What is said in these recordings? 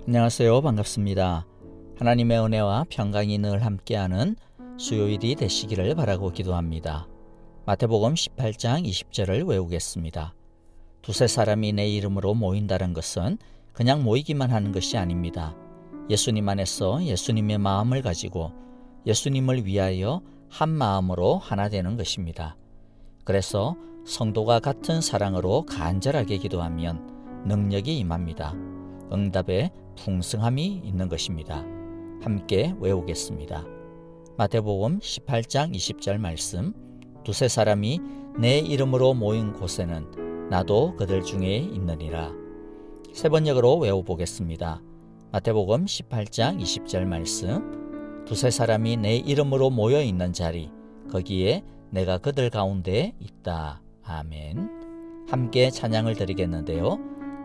안녕하세요. 반갑습니다. 하나님의 은혜와 평강이 늘 함께하는 수요일이 되시기를 바라고 기도합니다. 마태복음 18장 20절을 외우겠습니다. 두세 사람이 내 이름으로 모인다는 것은 그냥 모이기만 하는 것이 아닙니다. 예수님 안에서 예수님의 마음을 가지고 예수님을 위하여 한 마음으로 하나 되는 것입니다. 그래서 성도가 같은 사랑으로 간절하게 기도하면 능력이 임합니다. 응답에 풍성함이 있는 것입니다. 함께 외우겠습니다. 마태복음 18장 20절 말씀, 두세 사람이 내 이름으로 모인 곳에는 나도 그들 중에 있느니라. 세 번역으로 외워보겠습니다. 마태복음 18장 20절 말씀, 두세 사람이 내 이름으로 모여 있는 자리, 거기에 내가 그들 가운데 있다. 아멘. 함께 찬양을 드리겠는데요.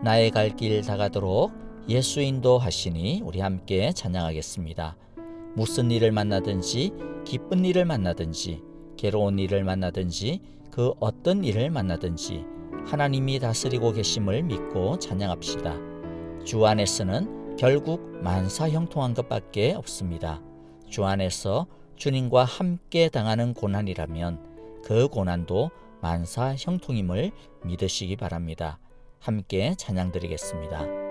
나의 갈 길 다가도록 예수 인도하시니 우리 함께 찬양하겠습니다. 무슨 일을 만나든지 기쁜 일을 만나든지 괴로운 일을 만나든지 그 어떤 일을 만나든지 하나님이 다스리고 계심을 믿고 찬양합시다. 주 안에서는 결국 만사형통한 것밖에 없습니다. 주 안에서 주님과 함께 당하는 고난이라면 그 고난도 만사형통임을 믿으시기 바랍니다. 함께 찬양 드리겠습니다.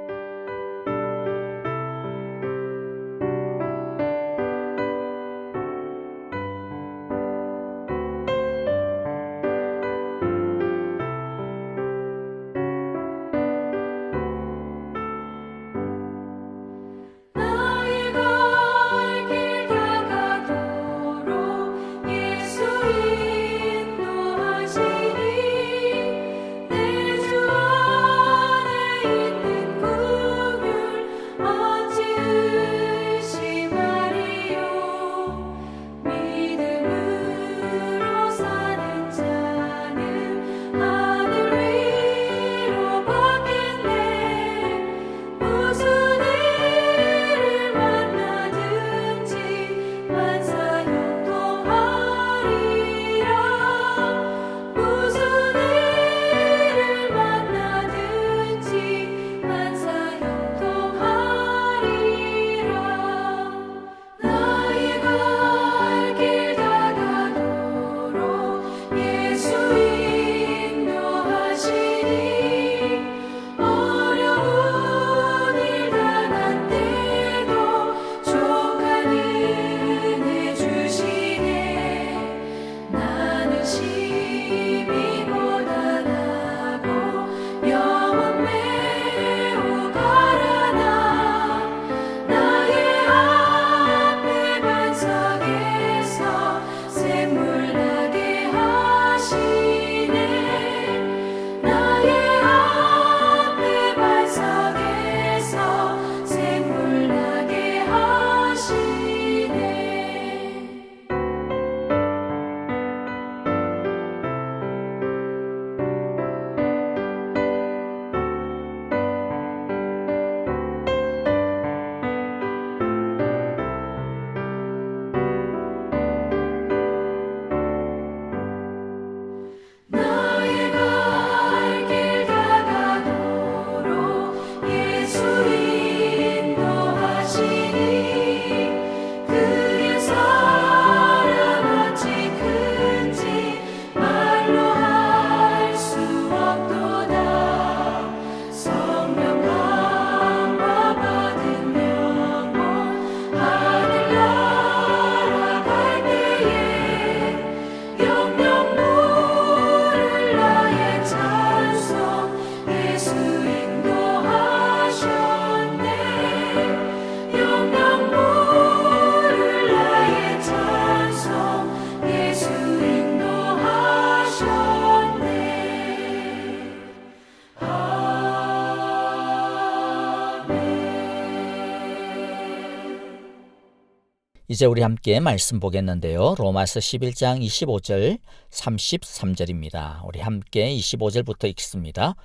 이제 우리 함께 말씀 보겠는데요. 로마서 11장 25절 33절입니다. 우리 함께 25절부터 읽습니다.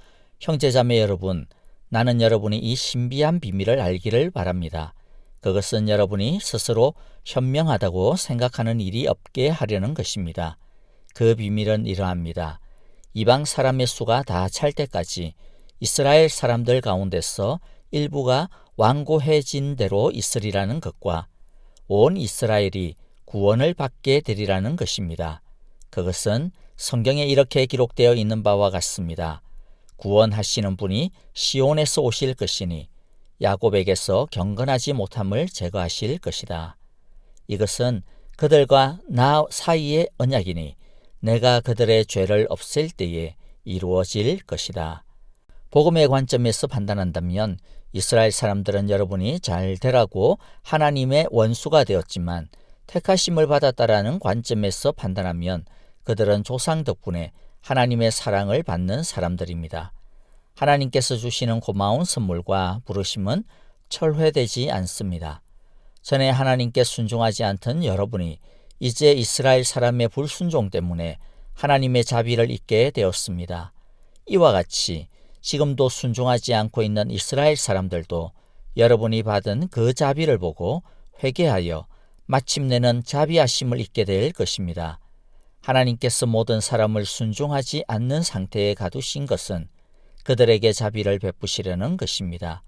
형제자매 여러분, 나는 여러분이 이 신비한 비밀을 알기를 바랍니다. 그것은 여러분이 스스로 현명하다고 생각하는 일이 없게 하려는 것입니다. 그 비밀은 이러합니다. 이방 사람의 수가 다 찰 때까지 이스라엘 사람들 가운데서 일부가 완고해진 대로 있으리라는 것과 온 이스라엘이 구원을 받게 되리라는 것입니다. 그것은 성경에 이렇게 기록되어 있는 바와 같습니다. 구원하시는 분이 시온에서 오실 것이니 야곱에게서 경건하지 못함을 제거하실 것이다. 이것은 그들과 나 사이의 언약이니 내가 그들의 죄를 없앨 때에 이루어질 것이다. 복음의 관점에서 판단한다면 이스라엘 사람들은 여러분이 잘 되라고 하나님의 원수가 되었지만 택하심을 받았다라는 관점에서 판단하면 그들은 조상 덕분에 하나님의 사랑을 받는 사람들입니다. 하나님께서 주시는 고마운 선물과 부르심은 철회되지 않습니다. 전에 하나님께 순종하지 않던 여러분이 이제 이스라엘 사람의 불순종 때문에 하나님의 자비를 잊게 되었습니다. 이와 같이 지금도 순종하지 않고 있는 이스라엘 사람들도 여러분이 받은 그 자비를 보고 회개하여 마침내는 자비하심을 잊게 될 것입니다. 하나님께서 모든 사람을 순종하지 않는 상태에 가두신 것은 그들에게 자비를 베푸시려는 것입니다.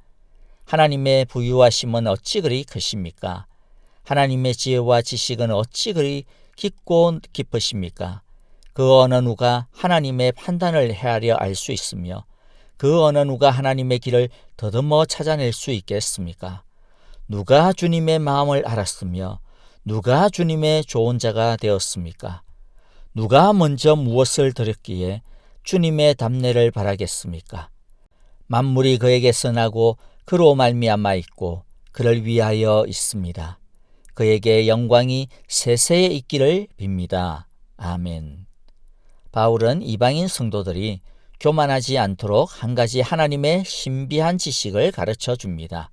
하나님의 부유하심은 어찌 그리 크십니까? 하나님의 지혜와 지식은 어찌 그리 깊고 깊으십니까? 그 어느 누가 하나님의 판단을 헤아려 알 수 있으며 그 어느 누가 하나님의 길을 더듬어 찾아낼 수 있겠습니까? 누가 주님의 마음을 알았으며 누가 주님의 좋은 자가 되었습니까? 누가 먼저 무엇을 드렸기에 주님의 답례를 바라겠습니까? 만물이 그에게서 나고 그로 말미암아 있고 그를 위하여 있습니다. 그에게 영광이 세세에 있기를 빕니다. 아멘. 바울은 이방인 성도들이 교만하지 않도록 한 가지 하나님의 신비한 지식을 가르쳐 줍니다.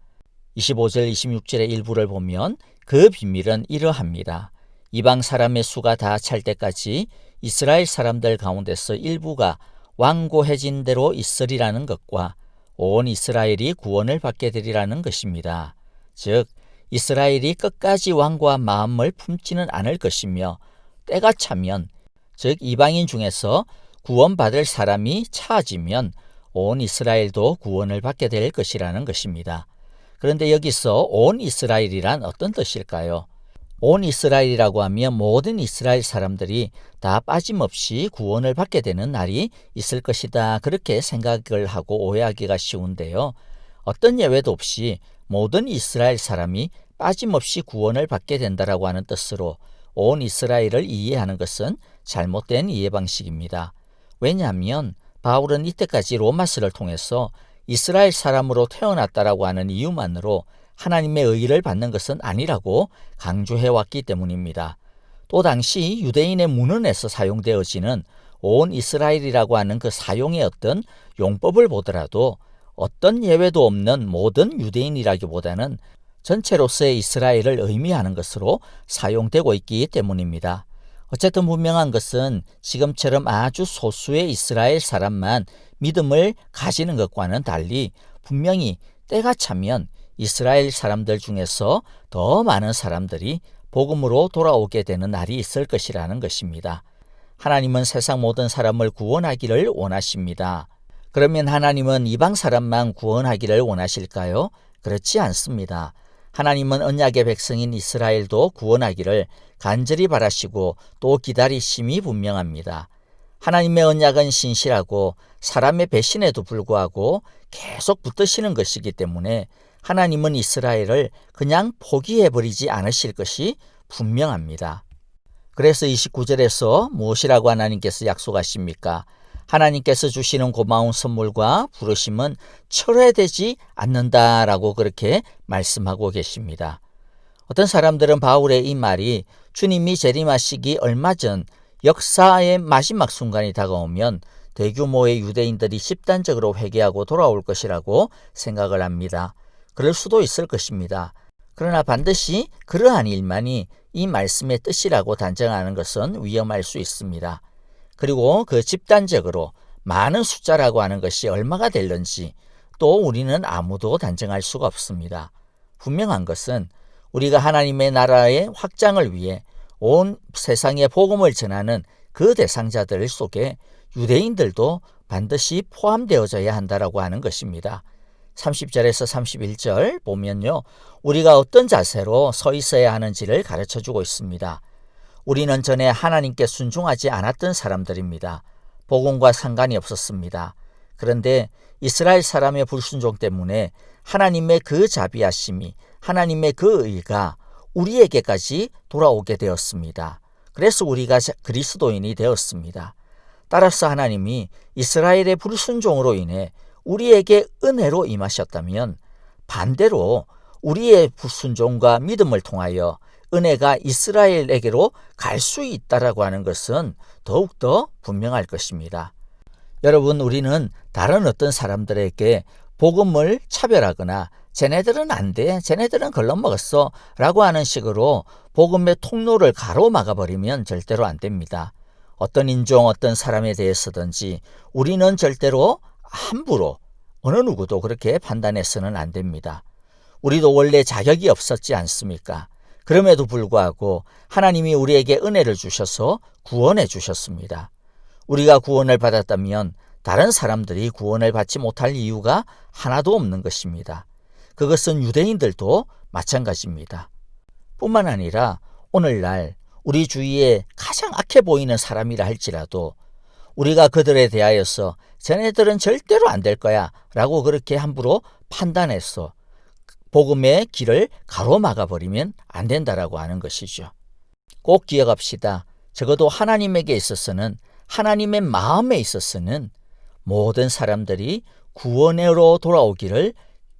25절 26절의 일부를 보면 그 비밀은 이러합니다. 이방 사람의 수가 다 찰 때까지 이스라엘 사람들 가운데서 일부가 완고해진 대로 있으리라는 것과 온 이스라엘이 구원을 받게 되리라는 것입니다. 즉 이스라엘이 끝까지 완고한 마음을 품지는 않을 것이며 때가 차면 즉 이방인 중에서 구원받을 사람이 차지면 온 이스라엘도 구원을 받게 될 것이라는 것입니다. 그런데 여기서 온 이스라엘이란 어떤 뜻일까요? 온 이스라엘이라고 하면 모든 이스라엘 사람들이 다 빠짐없이 구원을 받게 되는 날이 있을 것이다. 그렇게 생각을 하고 오해하기가 쉬운데요. 어떤 예외도 없이 모든 이스라엘 사람이 빠짐없이 구원을 받게 된다라고 하는 뜻으로 온 이스라엘을 이해하는 것은 잘못된 이해 방식입니다. 왜냐하면 바울은 이때까지 로마서를 통해서 이스라엘 사람으로 태어났다라고 하는 이유만으로 하나님의 의의를 받는 것은 아니라고 강조해왔기 때문입니다. 또 당시 유대인의 문헌에서 사용되어지는 온 이스라엘이라고 하는 그 사용의 어떤 용법을 보더라도 어떤 예외도 없는 모든 유대인이라기보다는 전체로서의 이스라엘을 의미하는 것으로 사용되고 있기 때문입니다. 어쨌든 분명한 것은 지금처럼 아주 소수의 이스라엘 사람만 믿음을 가지는 것과는 달리 분명히 때가 차면 이스라엘 사람들 중에서 더 많은 사람들이 복음으로 돌아오게 되는 날이 있을 것이라는 것입니다. 하나님은 세상 모든 사람을 구원하기를 원하십니다. 그러면 하나님은 이방 사람만 구원하기를 원하실까요? 그렇지 않습니다. 하나님은 언약의 백성인 이스라엘도 구원하기를 간절히 바라시고 또 기다리심이 분명합니다. 하나님의 언약은 신실하고 사람의 배신에도 불구하고 계속 붙드시는 것이기 때문에 하나님은 이스라엘을 그냥 포기해버리지 않으실 것이 분명합니다. 그래서 29절에서 무엇이라고 하나님께서 약속하십니까? 하나님께서 주시는 고마운 선물과 부르심은 철회되지 않는다라고 그렇게 말씀하고 계십니다. 어떤 사람들은 바울의 이 말이 주님이 재림하시기 얼마 전 역사의 마지막 순간이 다가오면 대규모의 유대인들이 집단적으로 회개하고 돌아올 것이라고 생각을 합니다. 그럴 수도 있을 것입니다. 그러나 반드시 그러한 일만이 이 말씀의 뜻이라고 단정하는 것은 위험할 수 있습니다. 그리고 그 집단적으로 많은 숫자라고 하는 것이 얼마가 될는지 또 우리는 아무도 단정할 수가 없습니다. 분명한 것은 우리가 하나님의 나라의 확장을 위해 온 세상에 복음을 전하는 그 대상자들 속에 유대인들도 반드시 포함되어져야 한다라고 하는 것입니다. 30절에서 31절 보면요, 우리가 어떤 자세로 서 있어야 하는지를 가르쳐주고 있습니다. 우리는 전에 하나님께 순종하지 않았던 사람들입니다. 복음과 상관이 없었습니다. 그런데 이스라엘 사람의 불순종 때문에 하나님의 그 자비하심이, 하나님의 그 의가 우리에게까지 돌아오게 되었습니다. 그래서 우리가 그리스도인이 되었습니다. 따라서 하나님이 이스라엘의 불순종으로 인해 우리에게 은혜로 임하셨다면, 반대로 우리의 불순종과 믿음을 통하여 은혜가 이스라엘에게로 갈 수 있다라고 하는 것은 더욱더 분명할 것입니다. 여러분, 우리는 다른 어떤 사람들에게 복음을 차별하거나 쟤네들은 안 돼, 쟤네들은 걸러먹었어 라고 하는 식으로 복음의 통로를 가로막아버리면 절대로 안 됩니다. 어떤 인종, 어떤 사람에 대해서든지 우리는 절대로 함부로 어느 누구도 그렇게 판단해서는 안 됩니다. 우리도 원래 자격이 없었지 않습니까? 그럼에도 불구하고 하나님이 우리에게 은혜를 주셔서 구원해 주셨습니다. 우리가 구원을 받았다면 다른 사람들이 구원을 받지 못할 이유가 하나도 없는 것입니다. 그것은 유대인들도 마찬가지입니다. 뿐만 아니라 오늘날 우리 주위에 가장 악해 보이는 사람이라 할지라도 우리가 그들에 대하여서 쟤네들은 절대로 안 될 거야 라고 그렇게 함부로 판단해서 복음의 길을 가로막아버리면 안 된다라고 하는 것이죠. 꼭 기억합시다. 적어도 하나님에게 있어서는, 하나님의 마음에 있어서는 모든 사람들이 구원으로 돌아오기를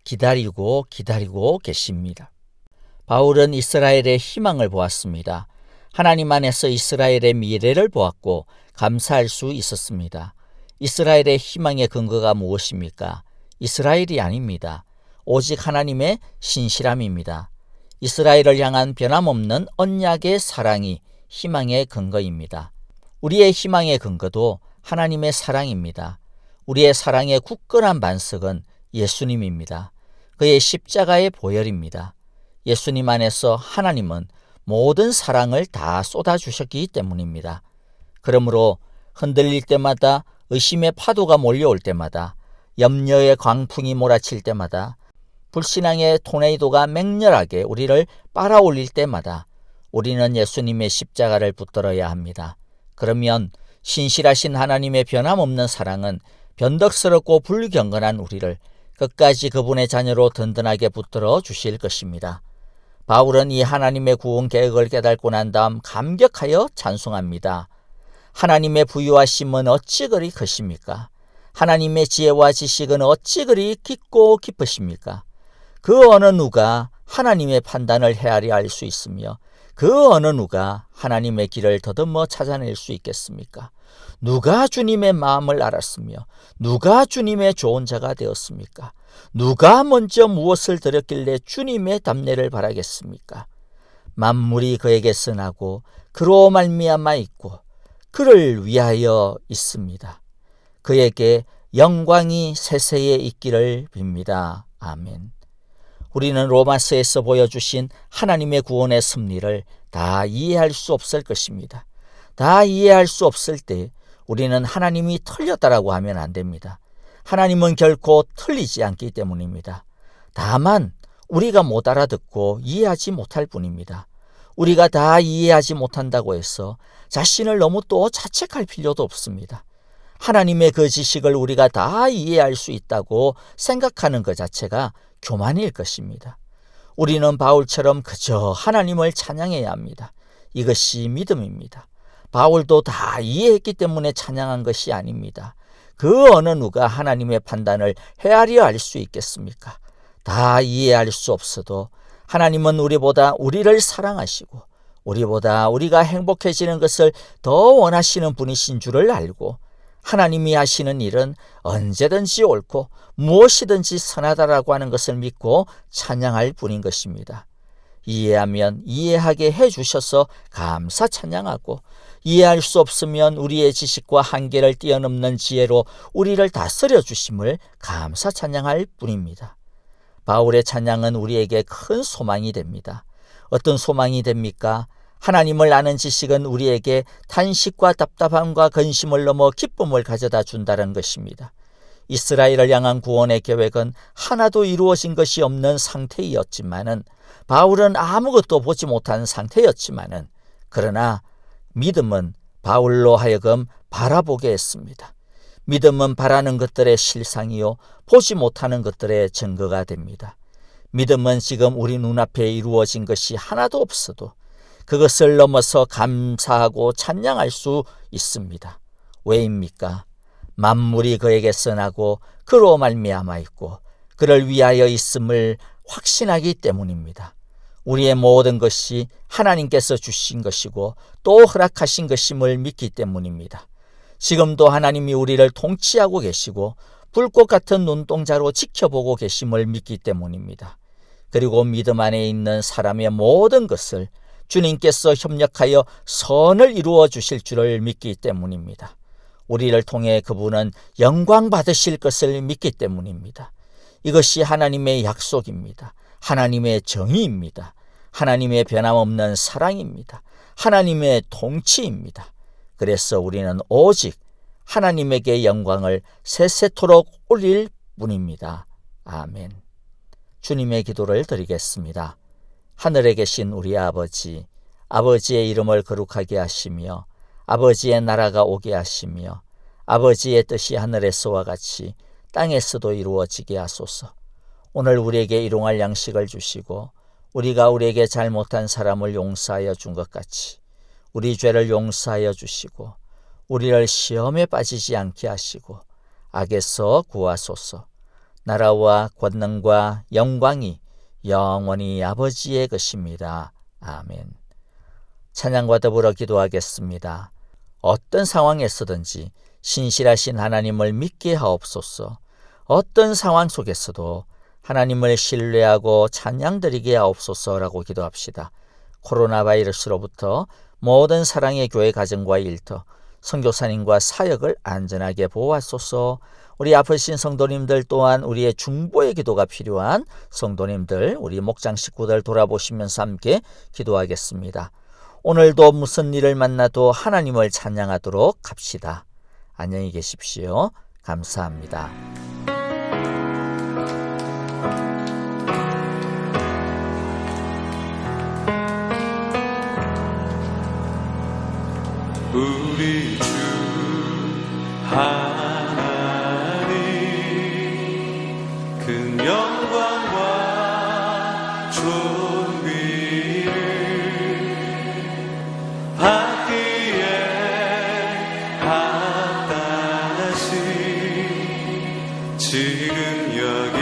기다리고 계십니다. 바울은 이스라엘의 희망을 보았습니다. 하나님 안에서 이스라엘의 미래를 보았고 감사할 수 있었습니다. 이스라엘의 희망의 근거가 무엇입니까? 이스라엘이 아닙니다. 오직 하나님의 신실함입니다. 이스라엘을 향한 변함없는 언약의 사랑이 희망의 근거입니다. 우리의 희망의 근거도 하나님의 사랑입니다. 우리의 사랑의 굳건한 반석은 예수님입니다. 그의 십자가의 보혈입니다. 예수님 안에서 하나님은 모든 사랑을 다 쏟아주셨기 때문입니다. 그러므로 흔들릴 때마다, 의심의 파도가 몰려올 때마다, 염려의 광풍이 몰아칠 때마다, 불신앙의 토네이도가 맹렬하게 우리를 빨아올릴 때마다 우리는 예수님의 십자가를 붙들어야 합니다. 그러면 신실하신 하나님의 변함없는 사랑은 변덕스럽고 불경건한 우리를 끝까지 그분의 자녀로 든든하게 붙들어 주실 것입니다. 바울은 이 하나님의 구원 계획을 깨닫고 난 다음 감격하여 찬송합니다. 하나님의 부유하심은 어찌 그리 크십니까? 하나님의 지혜와 지식은 어찌 그리 깊고 깊으십니까? 그 어느 누가 하나님의 판단을 헤아려 알 수 있으며 그 어느 누가 하나님의 길을 더듬어 찾아낼 수 있겠습니까? 누가 주님의 마음을 알았으며 누가 주님의 좋은 자가 되었습니까? 누가 먼저 무엇을 드렸길래 주님의 답례를 바라겠습니까? 만물이 그에게 선하고 그로 말미암아 있고 그를 위하여 있습니다. 그에게 영광이 세세에 있기를 빕니다. 아멘. 우리는 로마서에서 보여주신 하나님의 구원의 섭리를 다 이해할 수 없을 것입니다. 다 이해할 수 없을 때 우리는 하나님이 틀렸다라고 하면 안 됩니다. 하나님은 결코 틀리지 않기 때문입니다. 다만 우리가 못 알아듣고 이해하지 못할 뿐입니다. 우리가 다 이해하지 못한다고 해서 자신을 너무 또 자책할 필요도 없습니다. 하나님의 그 지식을 우리가 다 이해할 수 있다고 생각하는 것 자체가 교만일 것입니다. 우리는 바울처럼 그저 하나님을 찬양해야 합니다. 이것이 믿음입니다. 바울도 다 이해했기 때문에 찬양한 것이 아닙니다. 그 어느 누가 하나님의 판단을 헤아려 알 수 있겠습니까? 다 이해할 수 없어도 하나님은 우리보다 우리를 사랑하시고 우리보다 우리가 행복해지는 것을 더 원하시는 분이신 줄을 알고 하나님이 하시는 일은 언제든지 옳고 무엇이든지 선하다라고 하는 것을 믿고 찬양할 뿐인 것입니다. 이해하면 이해하게 해주셔서 감사 찬양하고, 이해할 수 없으면 우리의 지식과 한계를 뛰어넘는 지혜로 우리를 다스려 주심을 감사 찬양할 뿐입니다. 바울의 찬양은 우리에게 큰 소망이 됩니다. 어떤 소망이 됩니까? 하나님을 아는 지식은 우리에게 탄식과 답답함과 근심을 넘어 기쁨을 가져다 준다는 것입니다. 이스라엘을 향한 구원의 계획은 하나도 이루어진 것이 없는 상태였지만은, 바울은 아무것도 보지 못한 상태였지만은, 그러나 믿음은 바울로 하여금 바라보게 했습니다. 믿음은 바라는 것들의 실상이요 보지 못하는 것들의 증거가 됩니다. 믿음은 지금 우리 눈앞에 이루어진 것이 하나도 없어도 그것을 넘어서 감사하고 찬양할 수 있습니다. 왜입니까? 만물이 그에게서 나고 그로 말미암아 있고 그를 위하여 있음을 확신하기 때문입니다. 우리의 모든 것이 하나님께서 주신 것이고 또 허락하신 것임을 믿기 때문입니다. 지금도 하나님이 우리를 통치하고 계시고 불꽃 같은 눈동자로 지켜보고 계심을 믿기 때문입니다. 그리고 믿음 안에 있는 사람의 모든 것을 주님께서 협력하여 선을 이루어 주실 줄을 믿기 때문입니다. 우리를 통해 그분은 영광 받으실 것을 믿기 때문입니다. 이것이 하나님의 약속입니다. 하나님의 정의입니다. 하나님의 변함없는 사랑입니다. 하나님의 통치입니다. 그래서 우리는 오직 하나님에게 영광을 세세토록 올릴 뿐입니다. 아멘. 주님의 기도를 드리겠습니다. 하늘에 계신 우리 아버지, 아버지의 이름을 거룩하게 하시며 아버지의 나라가 오게 하시며 아버지의 뜻이 하늘에서와 같이 땅에서도 이루어지게 하소서. 오늘 우리에게 일용할 양식을 주시고 우리가 우리에게 잘못한 사람을 용서하여 준 것 같이 우리 죄를 용서하여 주시고 우리를 시험에 빠지지 않게 하시고 악에서 구하소서. 나라와 권능과 영광이 영원히 아버지의 것입니다. 아멘. 찬양과 더불어 기도하겠습니다. 어떤 상황에서든지 신실하신 하나님을 믿게 하옵소서. 어떤 상황 속에서도 하나님을 신뢰하고 찬양드리게 하옵소서라고 기도합시다. 코로나 바이러스로부터 모든 사랑의 교회 가정과 일터, 선교사님과 사역을 안전하게 보호하소서. 우리 아프신 성도님들 또한 우리의 중보의 기도가 필요한 성도님들, 우리 목장 식구들 돌아보시면서 함께 기도하겠습니다. 오늘도 무슨 일을 만나도 하나님을 찬양하도록 합시다. 안녕히 계십시오. 감사합니다. 우리 주 하나님 그 영광과 존귀를 받기에 합당하신 지금 여기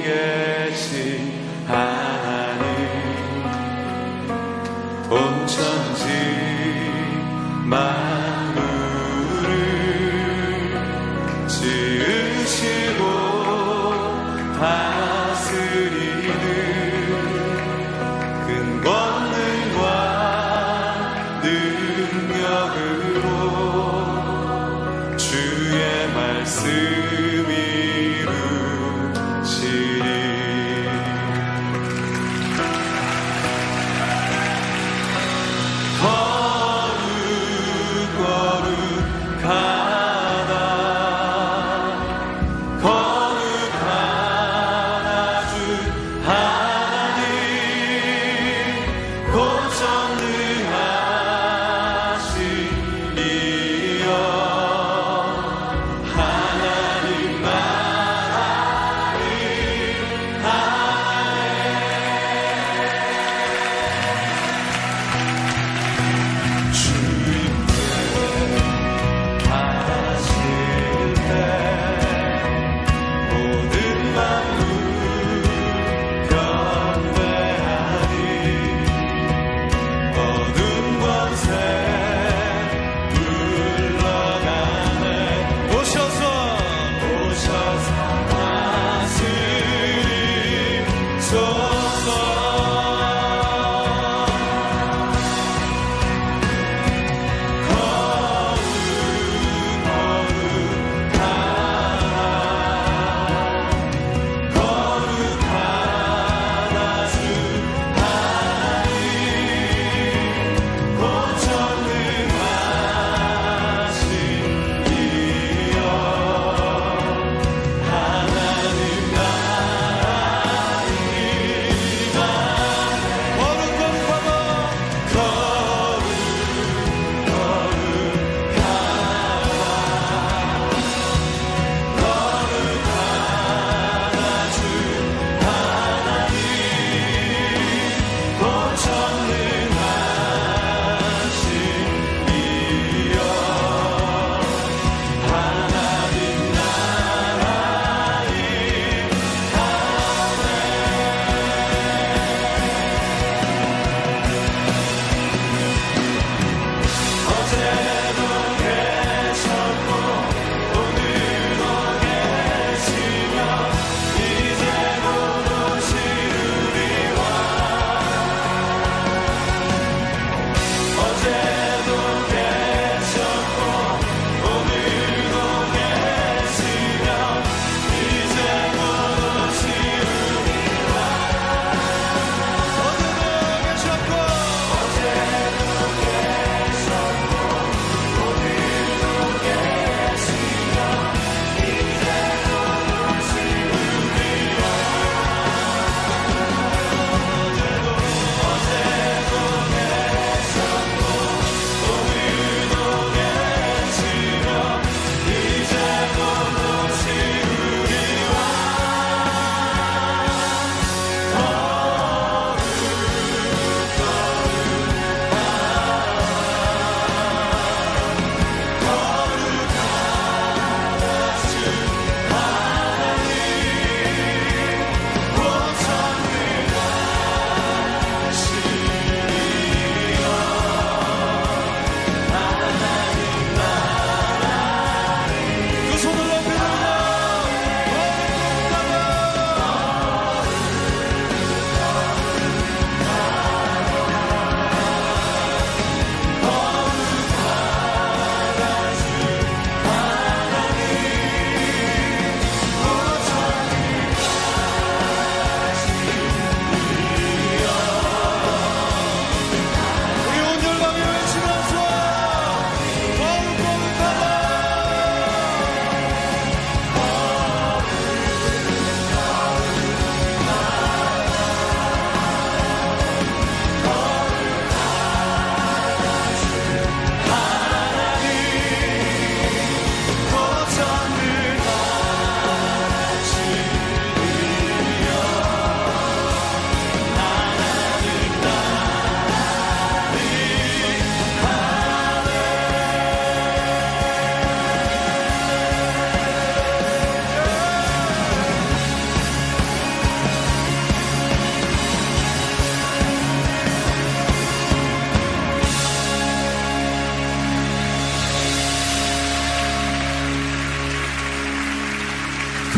계신 하나님 온 천지 만물을 지으시고 다스리는 큰 권능과 능력으로 주의 말씀 이루시리. 하나님만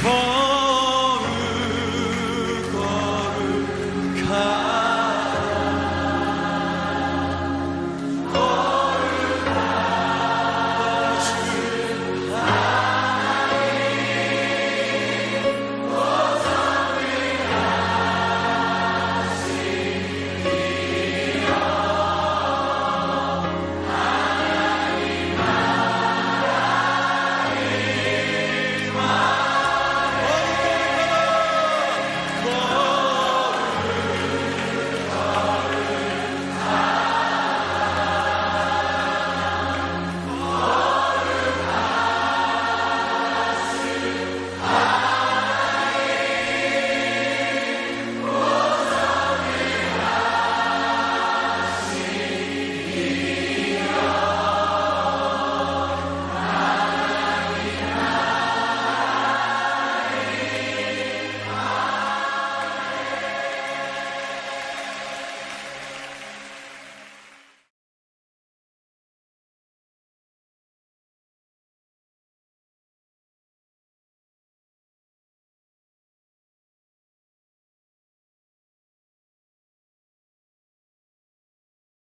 더